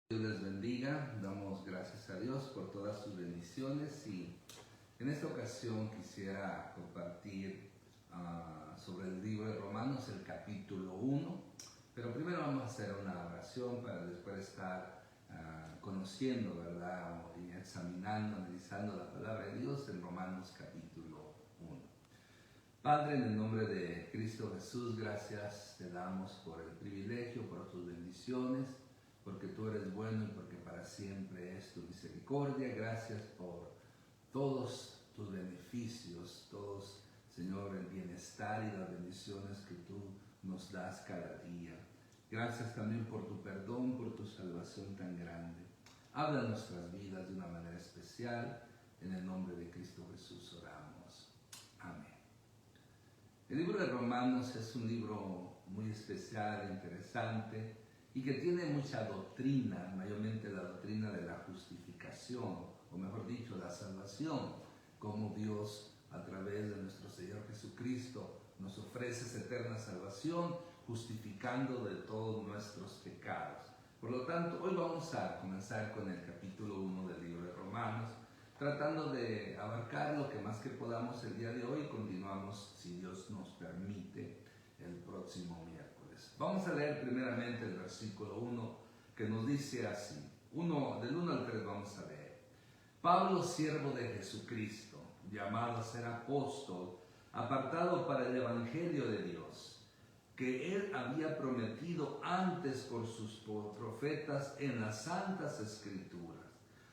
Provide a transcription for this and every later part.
Dios les bendiga, damos gracias a Dios por todas sus bendiciones y en esta ocasión quisiera compartir sobre el libro de Romanos, el capítulo 1, pero primero vamos a hacer una oración para después estar conociendo, ¿verdad? Y examinando, analizando la palabra de Dios en Romanos capítulo 1. Padre, en el nombre de Cristo Jesús, gracias te damos por el privilegio, por tus bendiciones, porque tú eres bueno y porque para siempre es tu misericordia. Gracias por todos tus beneficios, todos, Señor, el bienestar y las bendiciones que tú nos das cada día. Gracias también por tu perdón, por tu salvación tan grande. Habla en nuestras vidas de una manera especial. En el nombre de Cristo Jesús oramos. Amén. El libro de Romanos es un libro muy especial, interesante, y que tiene mucha doctrina, mayormente la doctrina de la justificación, o mejor dicho, la salvación, como Dios a través de nuestro Señor Jesucristo nos ofrece esa eterna salvación, justificando de todos nuestros pecados. Por lo tanto, hoy vamos a comenzar con el capítulo 1 del libro de Romanos, tratando de abarcar lo que más que podamos el día de hoy y continuamos, si Dios nos permite, el próximo miércoles. Vamos a leer primeramente el versículo 1 que nos dice así, del 1 al 3 vamos a leer. Pablo, siervo de Jesucristo, llamado a ser apóstol, apartado para el evangelio de Dios, que él había prometido antes por sus profetas en las santas escrituras,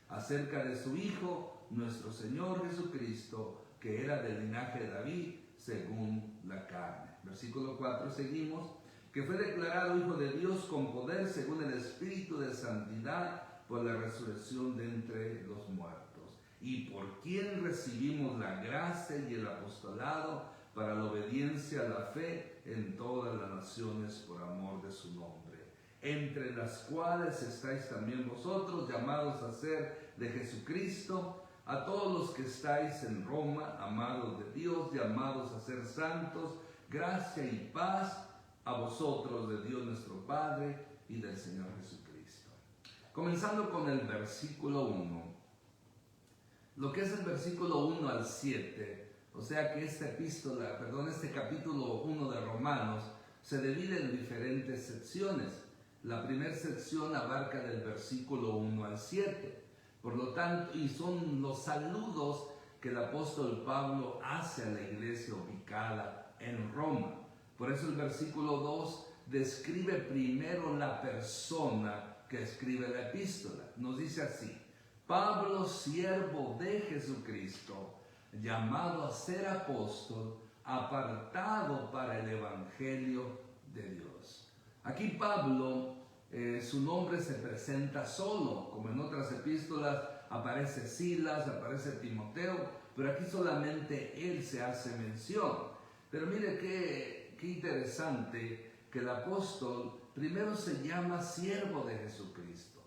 acerca de su Hijo, nuestro Señor Jesucristo, que era del linaje de David, según la carne. Versículo 4 seguimos, que fue declarado Hijo de Dios con poder según el Espíritu de Santidad por la resurrección de entre los muertos, y por quien recibimos la gracia y el apostolado para la obediencia a la fe en todas las naciones por amor de su nombre, entre las cuales estáis también vosotros, llamados a ser de Jesucristo, a todos los que estáis en Roma, amados de Dios, llamados a ser santos, gracia y paz a vosotros de Dios nuestro Padre y del Señor Jesucristo. Comenzando con el versículo 1, lo que es el versículo 1 al 7, o sea que este capítulo 1 de Romanos se divide en diferentes secciones. La primera sección abarca del versículo 1 al 7, por lo tanto, y son los saludos que el apóstol Pablo hace a la iglesia ubicada en Roma. Por eso el versículo 2 describe primero la persona que escribe la epístola. Nos dice así, Pablo, siervo de Jesucristo, llamado a ser apóstol, apartado para el evangelio de Dios. Aquí Pablo, su nombre se presenta solo, como en otras epístolas aparece Silas, aparece Timoteo, pero aquí solamente él se hace mención. Pero mire qué interesante que el apóstol primero se llama siervo de Jesucristo.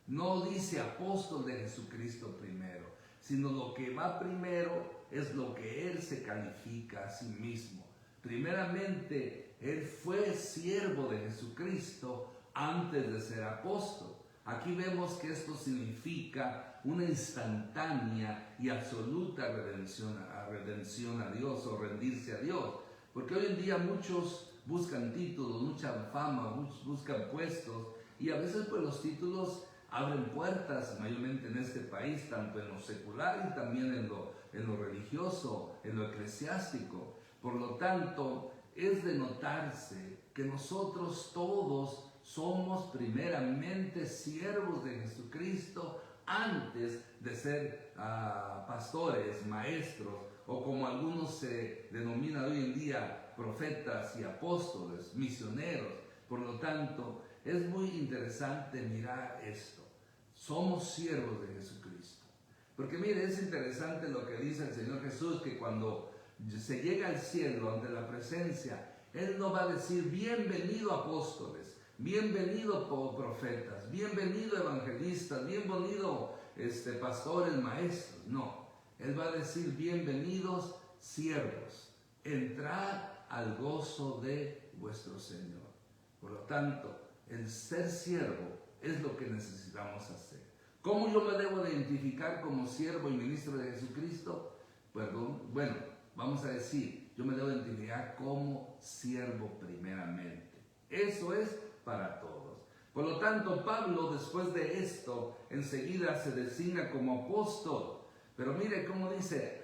No dice apóstol de Jesucristo primero, sino lo que va primero es lo que él se califica a sí mismo. Primeramente, él fue siervo de Jesucristo antes de ser apóstol. Aquí vemos que esto significa una instantánea y absoluta redención a Dios o rendirse a Dios. Porque hoy en día muchos buscan títulos, mucha fama, buscan puestos y a veces pues los títulos abren puertas, mayormente en este país, tanto en lo secular y también en lo religioso, en lo eclesiástico. Por lo tanto, es de notarse que nosotros todos somos primeramente siervos de Jesucristo antes de ser pastores, maestros, o como algunos se denominan hoy en día, profetas y apóstoles, misioneros. Por lo tanto, es muy interesante mirar esto. Somos siervos de Jesucristo. Porque mire, es interesante lo que dice el Señor Jesús, que cuando se llega al cielo ante la presencia, Él no va a decir, bienvenido apóstoles, bienvenido profetas, bienvenido evangelistas, bienvenido pastores, maestros. No. Él va a decir, bienvenidos siervos, entrad al gozo de vuestro Señor. Por lo tanto, el ser siervo es lo que necesitamos hacer. ¿Cómo yo me debo de identificar como siervo y ministro de Jesucristo? Bueno, vamos a decir, yo me debo identificar como siervo primeramente. Eso es para todos. Por lo tanto, Pablo, después de esto, enseguida se designa como apóstol. Pero mire cómo dice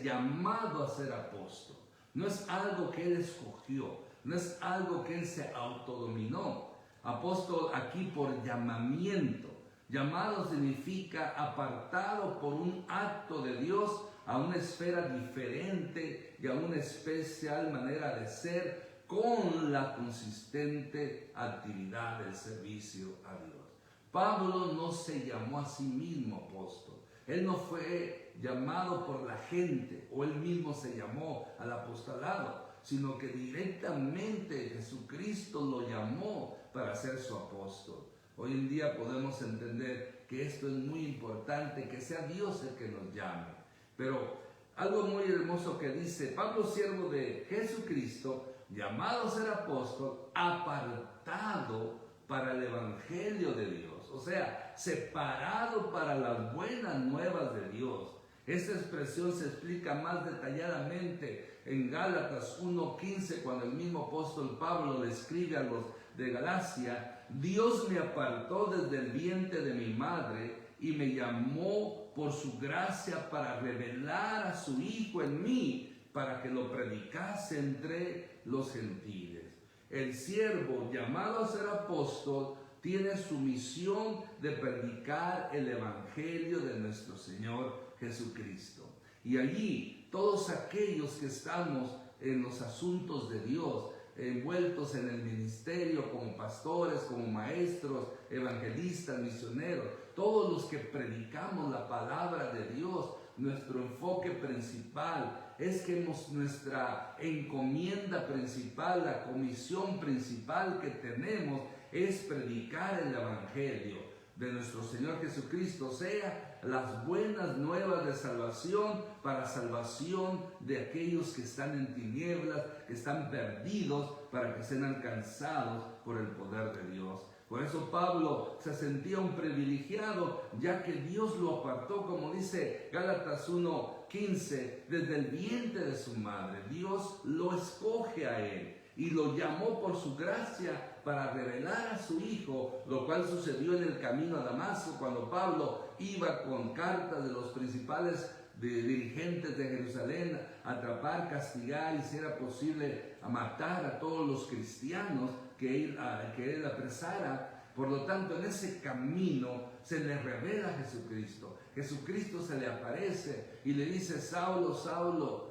llamado a ser apóstol. No es algo que él escogió, no es algo que él se autodominó. Apóstol aquí por llamamiento. Llamado significa apartado por un acto de Dios a una esfera diferente y a una especial manera de ser, con la consistente actividad del servicio a Dios. Pablo no se llamó a sí mismo apóstol. Él no fue llamado por la gente o él mismo se llamó al apostolado, sino que directamente Jesucristo lo llamó para ser su apóstol. Hoy en día podemos entender que esto es muy importante, que sea Dios el que nos llame. Pero algo muy hermoso que dice, Pablo, siervo de Jesucristo, llamado a ser apóstol, apartado para el evangelio de Dios. O sea, separado para las buenas nuevas de Dios. Esta expresión se explica más detalladamente en Gálatas 1:15, cuando el mismo apóstol Pablo le escribe a los de Galacia: Dios me apartó desde el vientre de mi madre y me llamó por su gracia para revelar a su Hijo en mí, para que lo predicase entre los gentiles. El siervo llamado a ser apóstol tiene su misión de predicar el evangelio de nuestro Señor Jesucristo. Y allí todos aquellos que estamos en los asuntos de Dios, envueltos en el ministerio como pastores, como maestros, evangelistas, misioneros, todos los que predicamos la palabra de Dios, nuestro enfoque principal es que nuestra encomienda principal, la comisión principal que tenemos es predicar el evangelio de nuestro Señor Jesucristo, o sea, las buenas nuevas de salvación para salvación de aquellos que están en tinieblas, que están perdidos, para que sean alcanzados por el poder de Dios. Por eso Pablo se sentía un privilegiado, ya que Dios lo apartó, como dice Gálatas 1:15, desde el vientre de su madre. Dios lo escoge a él y lo llamó por su gracia para revelar a su Hijo, lo cual sucedió en el camino a Damasco, cuando Pablo iba con cartas de los principales dirigentes de Jerusalén a atrapar, castigar y, si era posible, a matar a todos los cristianos que él apresara. Por lo tanto, en ese camino se le revela a Jesucristo. Jesucristo se le aparece y le dice: Saulo, Saulo,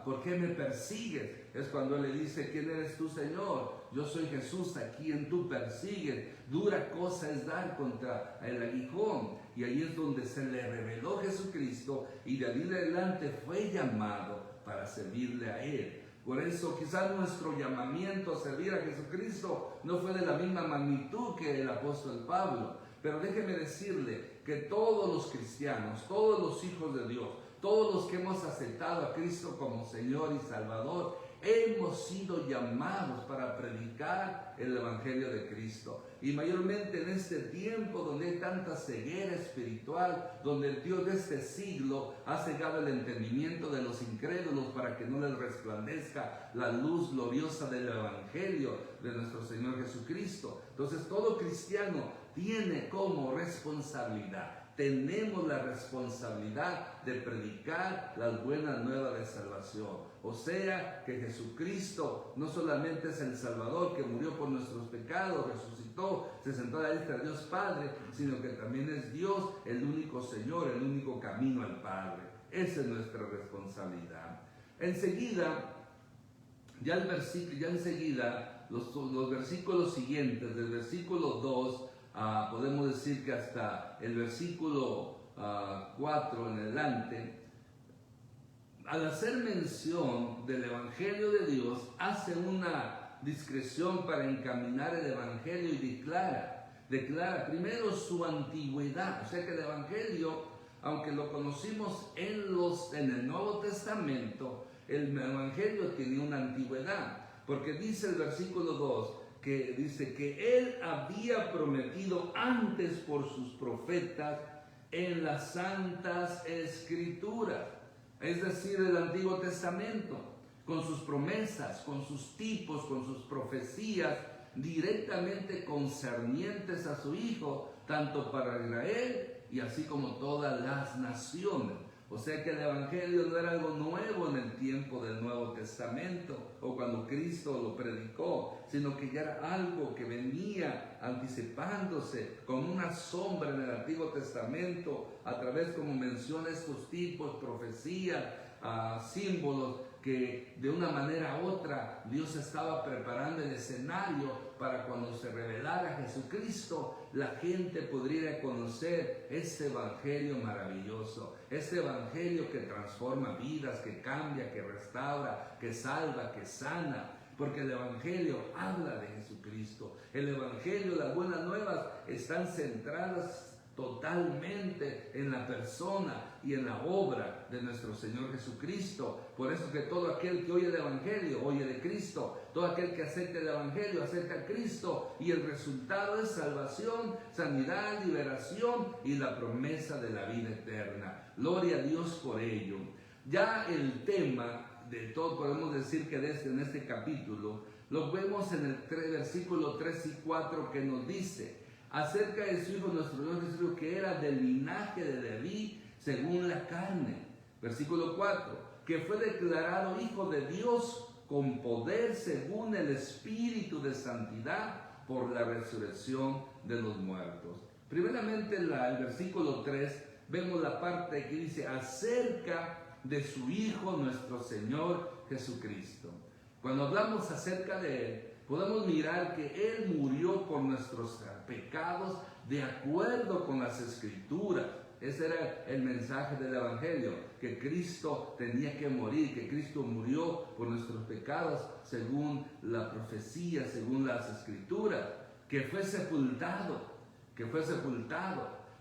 ¿por qué me persigues? Es cuando él le dice: ¿quién eres tú, Señor? Yo soy Jesús, a quien tú persigues. Dura cosa es dar contra el aguijón. Y ahí es donde se le reveló Jesucristo, y de ahí en adelante fue llamado para servirle a él. Por eso quizás nuestro llamamiento a servir a Jesucristo no fue de la misma magnitud que el apóstol Pablo. Pero déjeme decirle que todos los cristianos, todos los hijos de Dios, todos los que hemos aceptado a Cristo como Señor y Salvador, hemos sido llamados para predicar el evangelio de Cristo. Y mayormente en este tiempo donde hay tanta ceguera espiritual, donde el Dios de este siglo ha cegado el entendimiento de los incrédulos para que no les resplandezca la luz gloriosa del evangelio de nuestro Señor Jesucristo. Entonces todo cristiano tiene como responsabilidad, tenemos la responsabilidad de predicar las buenas nuevas de salvación. O sea, que Jesucristo no solamente es el Salvador que murió por nuestros pecados, resucitó, se sentó a la diestra de Dios Padre, sino que también es Dios el único Señor, el único camino al Padre. Esa es nuestra responsabilidad. Enseguida, los versículos siguientes, del versículo 2, podemos decir que hasta el versículo 4 en adelante, al hacer mención del Evangelio de Dios, hace una discreción para encaminar el Evangelio y declara primero su antigüedad. O sea que el Evangelio, aunque lo conocimos en el Nuevo Testamento, el Evangelio tiene una antigüedad, porque dice el versículo 2, que dice que Él había prometido antes por sus profetas en las Santas Escrituras, es decir, el Antiguo Testamento, con sus promesas, con sus tipos, con sus profecías directamente concernientes a su Hijo, tanto para Israel y así como todas las naciones. O sea que el Evangelio no era algo nuevo en el tiempo del Nuevo Testamento o cuando Cristo lo predicó, sino que ya era algo que venía anticipándose con una sombra en el Antiguo Testamento a través, como menciona, estos tipos, profecías, símbolos, que de una manera u otra Dios estaba preparando el escenario para cuando se revelara Jesucristo, la gente podría conocer este evangelio maravilloso, este evangelio que transforma vidas, que cambia, que restaura, que salva, que sana. Porque el evangelio habla de Jesucristo. El evangelio, las buenas nuevas, están centradas totalmente en la persona y en la obra de nuestro Señor Jesucristo. Por eso que todo aquel que oye el Evangelio, oye de Cristo. Todo aquel que acepta el Evangelio, acepta a Cristo. Y el resultado es salvación, sanidad, liberación y la promesa de la vida eterna. Gloria a Dios por ello. Ya el tema de todo, podemos decir que en este capítulo, lo vemos en el versículo 3 y 4 que nos dice acerca de su Hijo, nuestro Señor Jesucristo, que era del linaje de David según la carne. Versículo 4, que fue declarado Hijo de Dios con poder según el Espíritu de santidad por la resurrección de los muertos. Primeramente el versículo 3, vemos la parte que dice acerca de su Hijo, nuestro Señor Jesucristo. Cuando hablamos acerca de Él, podemos mirar que Él murió por nuestros pecados de acuerdo con las Escrituras. Ese era el mensaje del Evangelio, que Cristo tenía que morir, que Cristo murió por nuestros pecados según la profecía, según las Escrituras, que fue sepultado,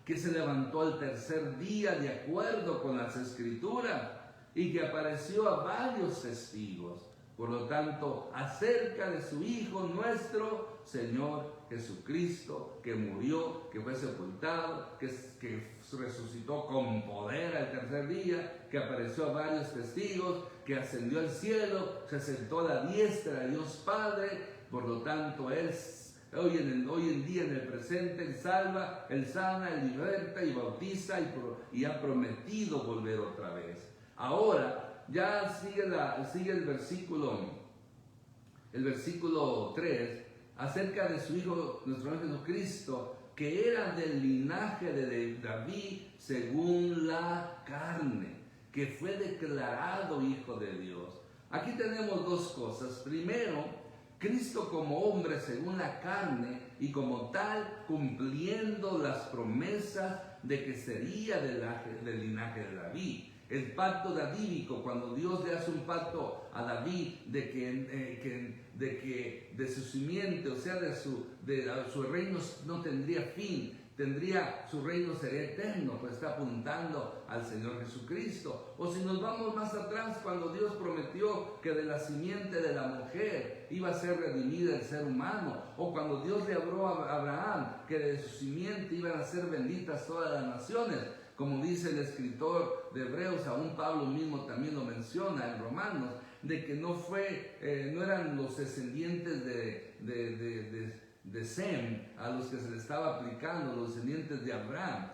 que se levantó al tercer día de acuerdo con las Escrituras y que apareció a varios testigos. Por lo tanto, acerca de su Hijo nuestro Señor Jesucristo, que murió, que fue sepultado, que resucitó con poder al tercer día, que apareció a varios testigos, que ascendió al cielo, se sentó a la diestra de Dios Padre. Por lo tanto, Él hoy en día, en el presente, Él salva, Él sana, Él liberta y bautiza y ha prometido volver otra vez. Ahora, ya sigue el versículo 3, acerca de su Hijo, nuestro Señor Jesucristo, que era del linaje de David según la carne, que fue declarado Hijo de Dios. Aquí tenemos dos cosas. Primero, Cristo como hombre según la carne y como tal cumpliendo las promesas de que sería del linaje de David. El pacto davídico, cuando Dios le hace un pacto a David de que de su simiente, o sea, de su reino no tendría fin, su reino sería eterno, pues está apuntando al Señor Jesucristo. O si nos vamos más atrás, cuando Dios prometió que de la simiente de la mujer iba a ser redimida el ser humano, o cuando Dios le habló a Abraham que de su simiente iban a ser benditas todas las naciones. Como dice el escritor de Hebreos, aún Pablo mismo también lo menciona en Romanos, de que no eran los descendientes de Sem a los que se le estaba aplicando, los descendientes de Abraham,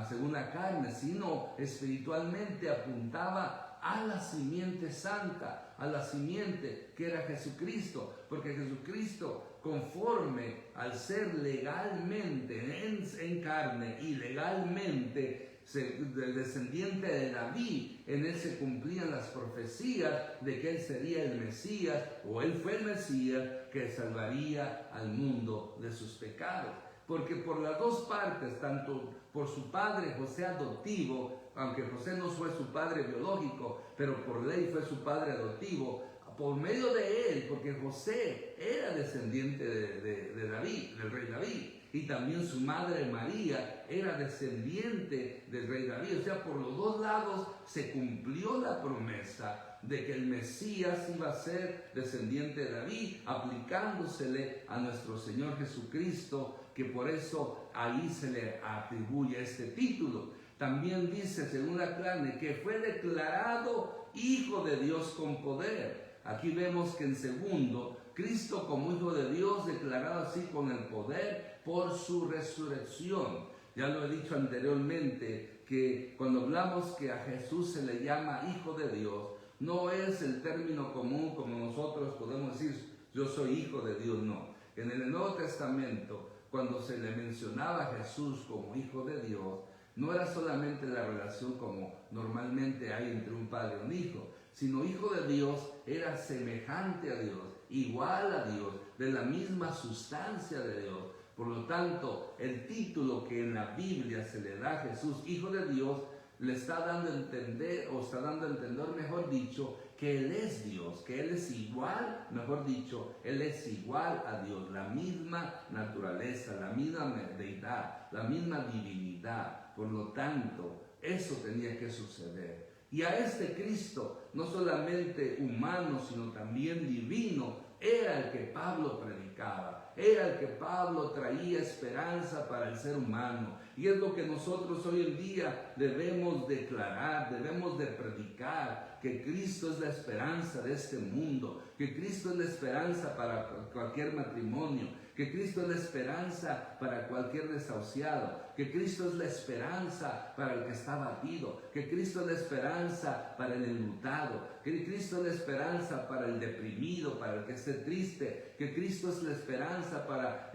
según la carne, sino espiritualmente apuntaba a la simiente santa, a la simiente que era Jesucristo, porque Jesucristo, conforme al ser legalmente en carne y legalmente del descendiente de David, en él se cumplían las profecías de que él sería el Mesías, o él fue el Mesías que salvaría al mundo de sus pecados. Porque por las dos partes, tanto por su padre José adoptivo, aunque José no fue su padre biológico, pero por ley fue su padre adoptivo, por medio de él, porque José era descendiente de David, del rey David. y también su madre María era descendiente del rey David. O sea, por los dos lados se cumplió la promesa de que el Mesías iba a ser descendiente de David, aplicándosele a nuestro Señor Jesucristo, que por eso ahí se le atribuye este título. También dice, según la carne, que fue declarado Hijo de Dios con poder. Aquí vemos que en segundo, Cristo como Hijo de Dios, declarado así con el poder por su resurrección. Ya lo he dicho anteriormente, que cuando hablamos que a Jesús se le llama Hijo de Dios, no es el término común como nosotros podemos decir, yo soy hijo de Dios, no. En el Nuevo Testamento, cuando se le mencionaba a Jesús como Hijo de Dios, no era solamente la relación como normalmente hay entre un padre y un hijo, sino Hijo de Dios era semejante a Dios, igual a Dios, de la misma sustancia de Dios. Por lo tanto, el título que en la Biblia se le da a Jesús, Hijo de Dios, le está dando a entender, o está dando a entender, mejor dicho, que Él es Dios, que Él es igual, mejor dicho, Él es igual a Dios, la misma naturaleza, la misma deidad, la misma divinidad. Por lo tanto, eso tenía que suceder. Y a este Cristo, no solamente humano, sino también divino, era el que Pablo predicaba, era el que Pablo traía esperanza para el ser humano. Y es lo que nosotros hoy en día debemos declarar, debemos de predicar, que Cristo es la esperanza de este mundo, que Cristo es la esperanza para cualquier matrimonio, que Cristo es la esperanza para cualquier desahuciado, que Cristo es la esperanza para el que está abatido, que Cristo es la esperanza para el enlutado, que Cristo es la esperanza para el deprimido, para el que esté triste, que Cristo es la esperanza para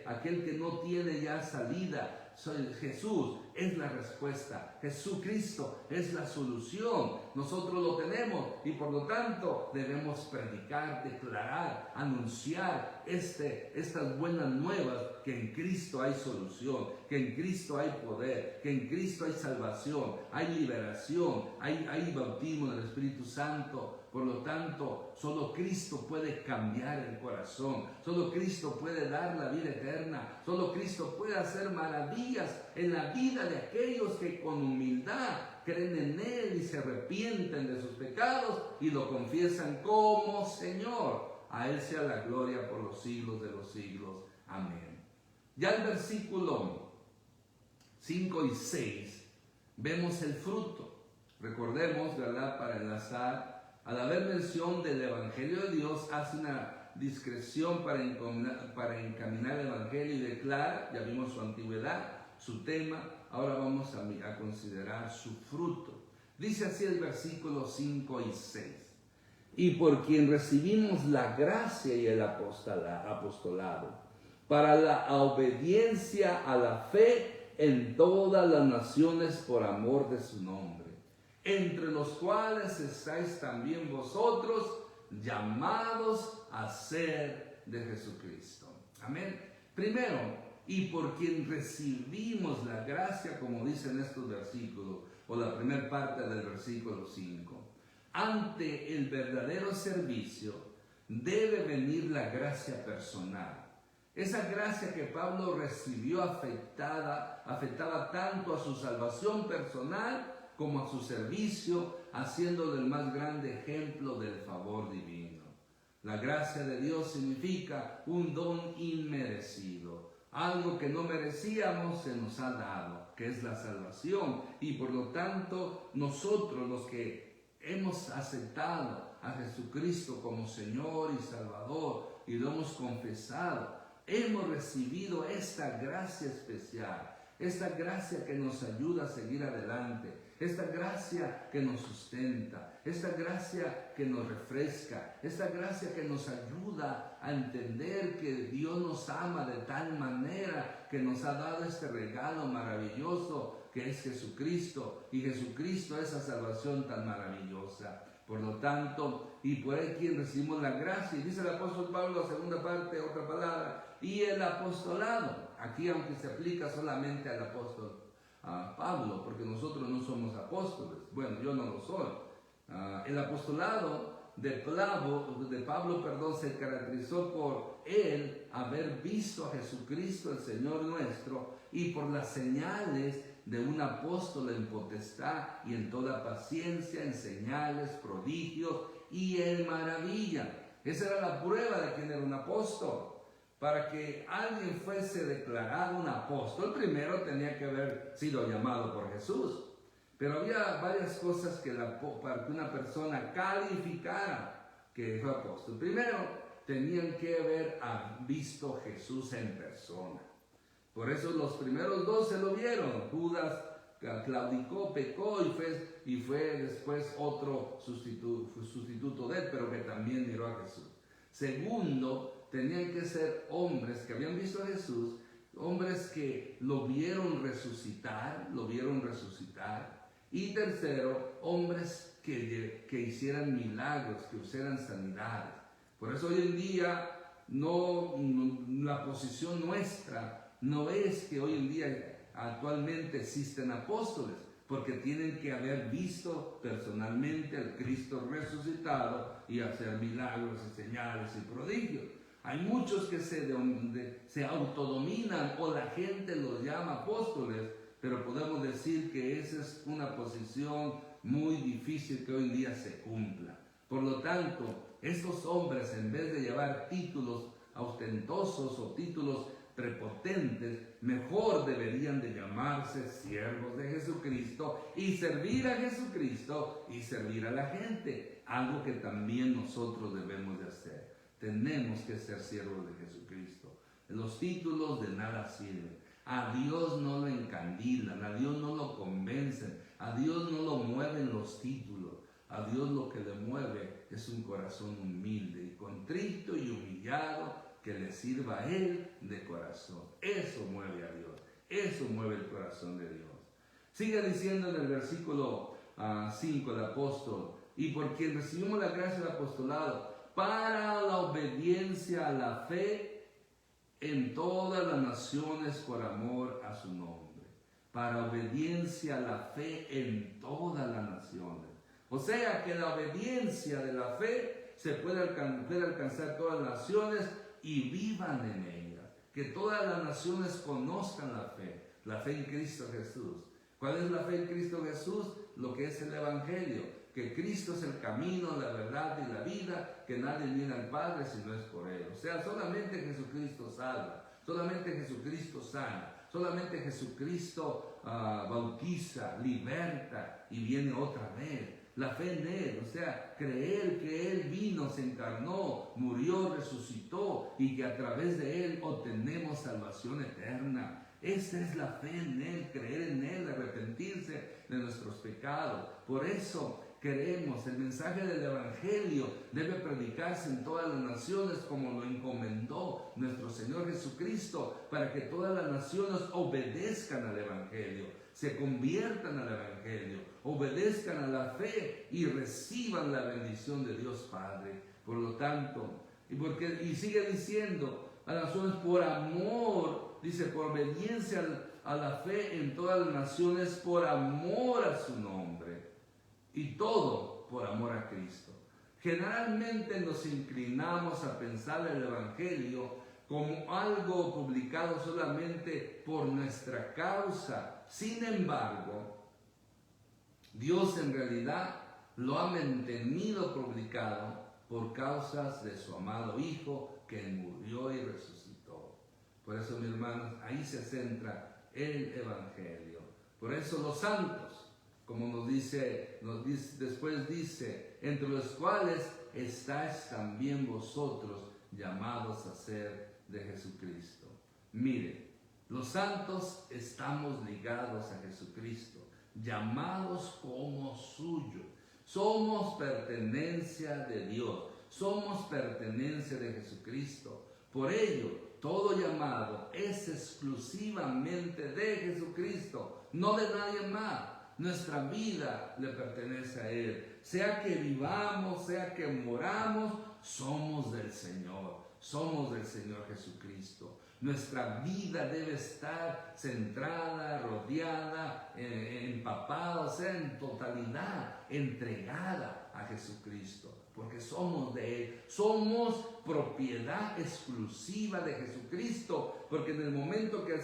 aquel que no tiene ya salida. Jesús es la respuesta, Jesucristo es la solución, nosotros lo tenemos y por lo tanto debemos predicar, declarar, anunciar estas buenas nuevas, que en Cristo hay solución, que en Cristo hay poder, que en Cristo hay salvación, hay liberación, hay bautismo del Espíritu Santo. Por lo tanto, solo Cristo puede cambiar el corazón, solo Cristo puede dar la vida eterna, solo Cristo puede hacer maravillas en la vida de aquellos que con humildad creen en Él y se arrepienten de sus pecados y lo confiesan como Señor. A Él sea la gloria por los siglos de los siglos. Amén. Ya el versículo 5 y 6 vemos el fruto. Recordemos, ¿verdad?, para enlazar, al haber mención del Evangelio de Dios, hace una discreción para encaminar el Evangelio y declara, ya vimos su antigüedad, su tema, ahora vamos a considerar su fruto. Dice así el versículo 5 y 6. Y por quien recibimos la gracia y el apostolado, para la obediencia a la fe en todas las naciones por amor de su nombre, entre los cuales estáis también vosotros, llamados a ser de Jesucristo. Amén. Primero, y por quien recibimos la gracia, como dicen estos versículos, o la primera parte del versículo 5. Ante el verdadero servicio debe venir la gracia personal. Esa gracia que Pablo recibió afectaba tanto a su salvación personal como a su servicio, haciéndolo el más grande ejemplo del favor divino. La gracia de Dios significa un don inmerecido. Algo que no merecíamos se nos ha dado, que es la salvación. Y por lo tanto, nosotros los que hemos aceptado a Jesucristo como Señor y Salvador y lo hemos confesado, hemos recibido esta gracia especial, esta gracia que nos ayuda a seguir adelante, esta gracia que nos sustenta, esta gracia que nos refresca, esta gracia que nos ayuda a entender que Dios nos ama de tal manera que nos ha dado este regalo maravilloso que es Jesucristo, y Jesucristo es esa salvación tan maravillosa. Por lo tanto, y por ahí quien recibimos la gracia, y dice el apóstol Pablo, la segunda parte, otra palabra, y el apostolado. Aquí, aunque se aplica solamente al apóstol Pablo, porque nosotros no somos apóstoles, bueno, yo no lo soy. El apostolado Pablo, se caracterizó por él haber visto a Jesucristo, el Señor nuestro, y por las señales de un apóstol en potestad y en toda paciencia, en señales, prodigios y en maravilla. Esa era la prueba de quién era un apóstol. Para que alguien fuese declarado un apóstol, primero tenía que haber sido llamado por Jesús. Pero había varias cosas para que una persona calificara que fue apóstol. Primero, tenían que haber visto a Jesús en persona. Por eso los primeros 12 lo vieron. Judas claudicó, pecó y fue después otro sustituto de él, pero que también miró a Jesús. Segundo, tenían que ser hombres que habían visto a Jesús, hombres que lo vieron resucitar. Y tercero, hombres que hicieran milagros, que hicieran sanidades. Por eso hoy en día la posición nuestra no es que hoy en día actualmente existen apóstoles, porque tienen que haber visto personalmente al Cristo resucitado y hacer milagros y señales y prodigios. Hay muchos que se autodominan o la gente los llama apóstoles, pero podemos decir que esa es una posición muy difícil que hoy en día se cumpla. Por lo tanto, estos hombres, en vez de llevar títulos ostentosos o títulos prepotentes, mejor deberían de llamarse siervos de Jesucristo y servir a Jesucristo y servir a la gente, algo que también nosotros debemos de hacer. Tenemos que ser siervos de Jesucristo. Los títulos de nada sirven. A Dios no lo encandilan, a Dios no lo convencen, a Dios no lo mueven los títulos. A Dios lo que le mueve es un corazón humilde y contrito y humillado que le sirva a Él de corazón. Eso mueve a Dios, eso mueve el corazón de Dios. Sigue diciendo en el versículo 5 el apóstol: y por quien recibimos la gracia del apostolado para la obediencia a la fe en todas las naciones por amor a su nombre. Para obediencia a la fe en todas las naciones. O sea que la obediencia de la fe se puede alcanzar todas las naciones y vivan en ellas. Que todas las naciones conozcan la fe en Cristo Jesús. ¿Cuál es la fe en Cristo Jesús? Lo que es el Evangelio, que Cristo es el camino, la verdad y la vida, que nadie viene al Padre si no es por Él. O sea, solamente Jesucristo salva, solamente Jesucristo sana, solamente Jesucristo bautiza, liberta y viene otra vez. La fe en Él, o sea, creer que Él vino, se encarnó, murió, resucitó y que a través de Él obtenemos salvación eterna. Esa es la fe en Él, creer en Él, arrepentirse de nuestros pecados. Por eso queremos, el mensaje del Evangelio debe predicarse en todas las naciones como lo encomendó nuestro Señor Jesucristo, para que todas las naciones obedezcan al Evangelio, se conviertan al Evangelio, obedezcan a la fe y reciban la bendición de Dios Padre. Por lo tanto, y sigue diciendo, a las naciones por amor, dice, por obediencia a la fe en todas las naciones, por amor a su nombre, y todo por amor a Cristo. Generalmente nos inclinamos a pensar el Evangelio como algo publicado solamente por nuestra causa. Sin embargo, Dios en realidad lo ha mantenido publicado por causas de su amado Hijo, que murió y resucitó. Por eso, mis hermanos, ahí se centra el Evangelio. Por eso los santos, como después dice, entre los cuales estáis también vosotros llamados a ser de Jesucristo. Mire, los santos estamos ligados a Jesucristo, llamados como suyo. Somos pertenencia de Dios, somos pertenencia de Jesucristo. Por ello, todo llamado es exclusivamente de Jesucristo, no de nadie más. Nuestra vida le pertenece a Él. Sea que vivamos, sea que moramos, somos del Señor Jesucristo. Nuestra vida debe estar centrada, rodeada, empapada, o sea, en totalidad, entregada a Jesucristo. porque somos de Él. Somos propiedad exclusiva de Jesucristo, porque en el momento que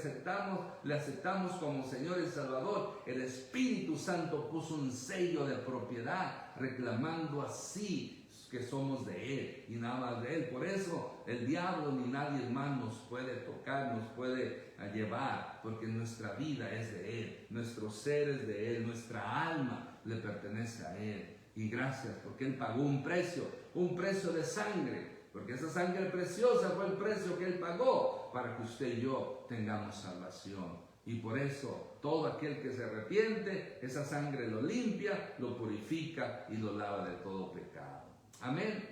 le aceptamos como Señor y Salvador, el Espíritu Santo puso un sello de propiedad, reclamando así que somos de Él y nada más de Él. Por eso el diablo ni nadie más nos puede tocar, nos puede llevar, porque nuestra vida es de Él, nuestro ser es de Él, nuestra alma le pertenece a Él. Y gracias porque Él pagó un precio de sangre, porque esa sangre preciosa fue el precio que Él pagó para que usted y yo tengamos salvación. Y por eso todo aquel que se arrepiente, esa sangre lo limpia, lo purifica y lo lava de todo pecado. Amén.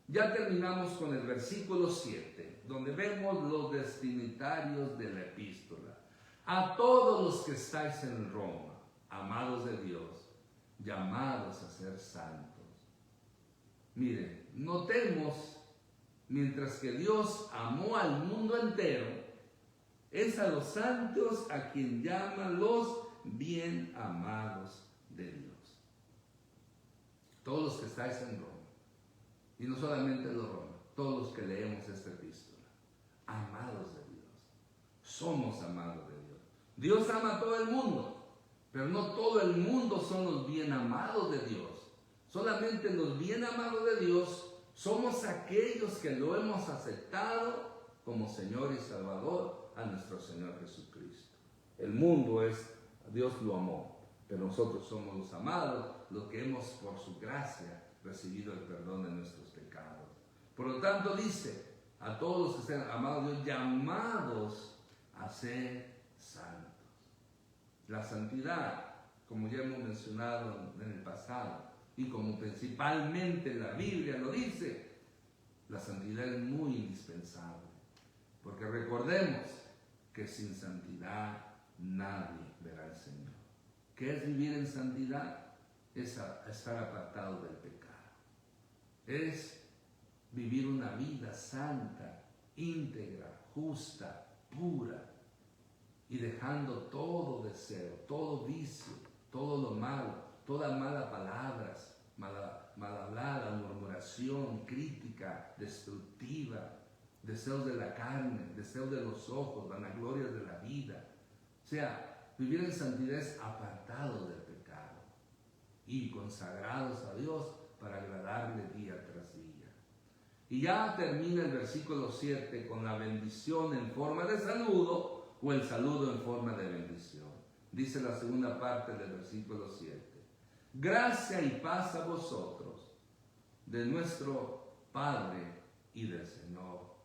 Ya terminamos con el versículo 7, donde vemos los destinatarios de la epístola. A todos los que estáis en Roma, amados de Dios, llamados a ser santos. Miren, notemos, mientras que Dios amó al mundo entero, es a los santos a quien llama los bien amados de Dios. Todos los que estáis en Roma. Y no solamente los romanos, todos los que leemos esta epístola, amados de Dios, somos amados de Dios. Dios ama a todo el mundo, pero no todo el mundo son los bien amados de Dios. Solamente los bien amados de Dios somos aquellos que lo hemos aceptado como Señor y Salvador a nuestro Señor Jesucristo. El mundo Dios lo amó, pero nosotros somos los amados, los que hemos por su gracia recibido el perdón de nuestros pecados. Por lo tanto dice, a todos los que sean amados de Dios, llamados a ser santos. La santidad, como ya hemos mencionado en el pasado, y como principalmente la Biblia lo dice, la santidad es muy indispensable. Porque recordemos que sin santidad nadie verá al Señor. ¿Qué es vivir en santidad? Es estar apartado del pecado. Es vivir una vida santa, íntegra, justa, pura, y dejando todo deseo, todo vicio, todo lo malo, todas malas palabras, mal hablada, murmuración, crítica, destructiva, deseos de la carne, deseos de los ojos, vanaglorias de la vida. O sea, vivir en santidad es apartado del pecado y consagrados a Dios para agradarle día tras día. Y ya termina el versículo 7 con la bendición en forma de saludo o el saludo en forma de bendición. Dice la segunda parte del versículo 7. Gracia y paz a vosotros, de nuestro Padre y del Señor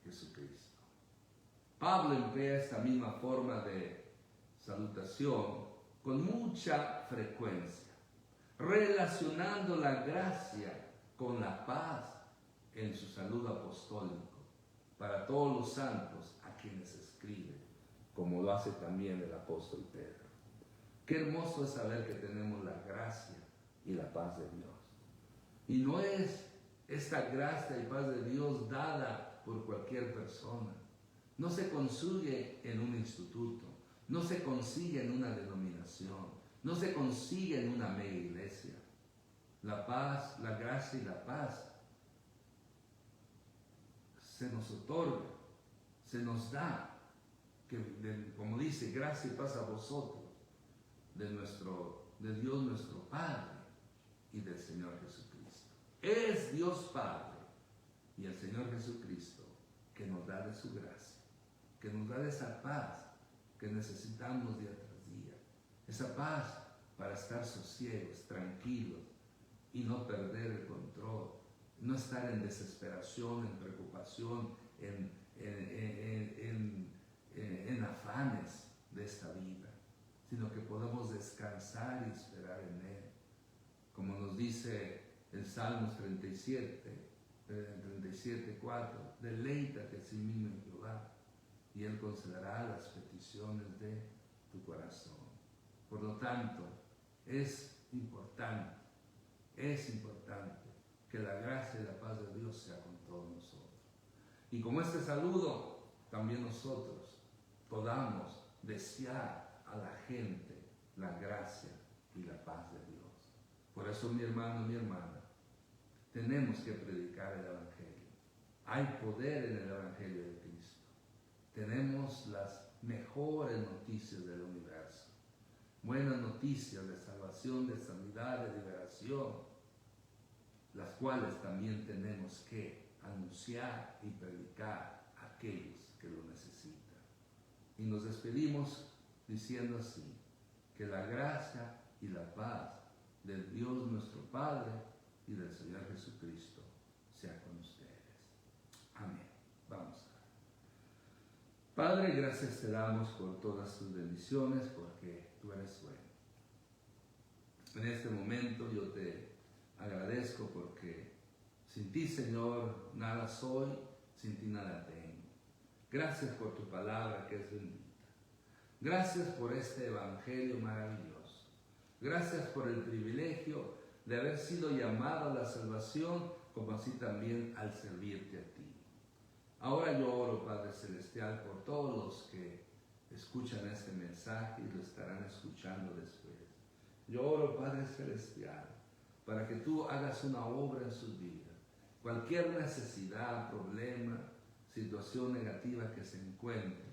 Jesucristo. Pablo emplea esta misma forma de salutación con mucha frecuencia, relacionando la gracia con la paz en su saludo apostólico para todos los santos a quienes escribe, como lo hace también el apóstol Pedro. Qué hermoso es saber que tenemos la gracia y la paz de Dios. Y no es esta gracia y paz de Dios dada por cualquier persona. No se consigue en un instituto, no se consigue en una denominación, no se consigue en una mega iglesia. La paz, la gracia y la paz se nos otorga, se nos da, como dice, gracia y paz a vosotros, de Dios nuestro Padre y del Señor Jesucristo. Es Dios Padre y el Señor Jesucristo que nos da de su gracia, que nos da de esa paz que necesitamos día tras día, esa paz para estar sosiegos, tranquilos y no perder el control, no estar en desesperación, en preocupación, en afanes de esta vida, sino que podamos descansar y esperar en Él. Como nos dice el Salmos 37:4, deleítate a sí mismo en Jehová y Él concederá las peticiones de tu corazón. Por lo tanto, es importante que la gracia y la paz de Dios sea con todos nosotros. Y como este saludo, también nosotros podamos desear a la gente la gracia y la paz de Dios. Por eso, mi hermano, mi hermana, tenemos que predicar el Evangelio. Hay poder en el Evangelio de Cristo. Tenemos las mejores noticias del universo. Buenas noticias de salvación, de sanidad, de liberación, las cuales también tenemos que anunciar y predicar a aquellos que lo necesitan. Y nos despedimos diciendo así: que la gracia y la paz del Dios nuestro Padre y del Señor Jesucristo sea con ustedes. Amén. Vamos a orar. Padre, gracias te damos por todas tus bendiciones, porque tú eres bueno. En este momento yo te agradezco porque sin ti, Señor, nada soy, sin ti nada tengo. Gracias por tu palabra que es bendita. Gracias por este evangelio maravilloso. Gracias por el privilegio de haber sido llamado a la salvación, como así también al servirte a ti. Ahora yo oro, Padre Celestial, por todos los que escuchan este mensaje y lo estarán escuchando después. Yo oro, Padre Celestial, para que tú hagas una obra en sus vidas. Cualquier necesidad, problema, situación negativa que se encuentre,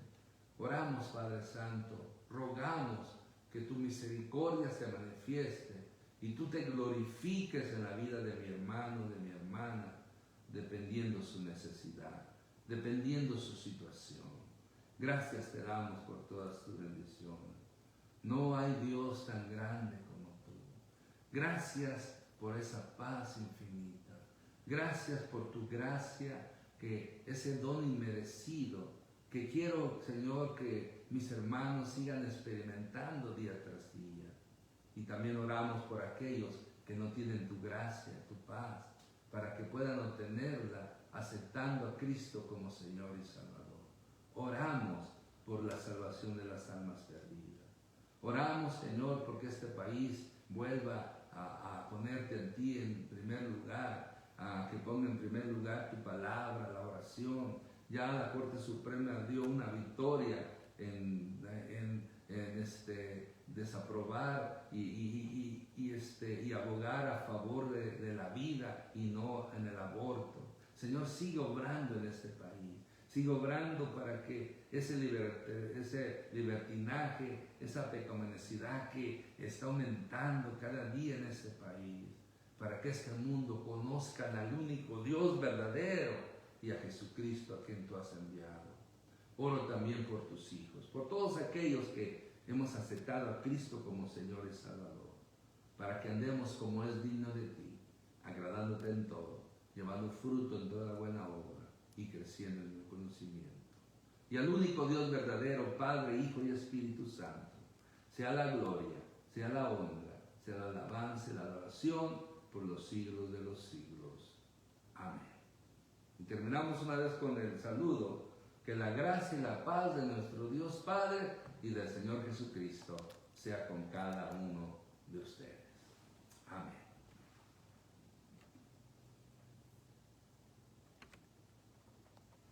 oramos, Padre Santo, rogamos que tu misericordia se manifieste y tú te glorifiques en la vida de mi hermano, de mi hermana, dependiendo su necesidad, dependiendo su situación. Gracias te damos por todas tus bendiciones. No hay Dios tan grande como tú. Gracias por esa paz infinita. Gracias por tu gracia, que ese don inmerecido, que quiero, Señor, que mis hermanos sigan experimentando día tras día. Y también oramos por aquellos que no tienen tu gracia, tu paz, para que puedan obtenerla aceptando a Cristo como Señor y Salvador. Oramos por la salvación de las almas perdidas. Oramos, Señor, porque este país vuelva a ponerte a ti en primer lugar, a que ponga en primer lugar tu palabra, la oración. Ya la Corte Suprema dio una victoria en desaprobar y abogar a favor de la vida y no en el aborto. Señor, sigue obrando en este país. Sigue obrando para que ese libertinaje, esa pecaminosidad que está aumentando cada día en este país, para que este mundo conozcan al único Dios verdadero y a Jesucristo a quien tú has enviado. Oro también por tus hijos, por todos aquellos que hemos aceptado a Cristo como Señor y Salvador, para que andemos como es digno de ti, agradándote en todo, llevando fruto en toda buena obra y creciendo en el conocimiento. Y al único Dios verdadero, Padre, Hijo y Espíritu Santo, sea la gloria, sea la honra, sea la alabanza y la adoración por los siglos de los siglos. Amén. Y terminamos una vez con el saludo: que la gracia y la paz de nuestro Dios Padre y del Señor Jesucristo sea con cada uno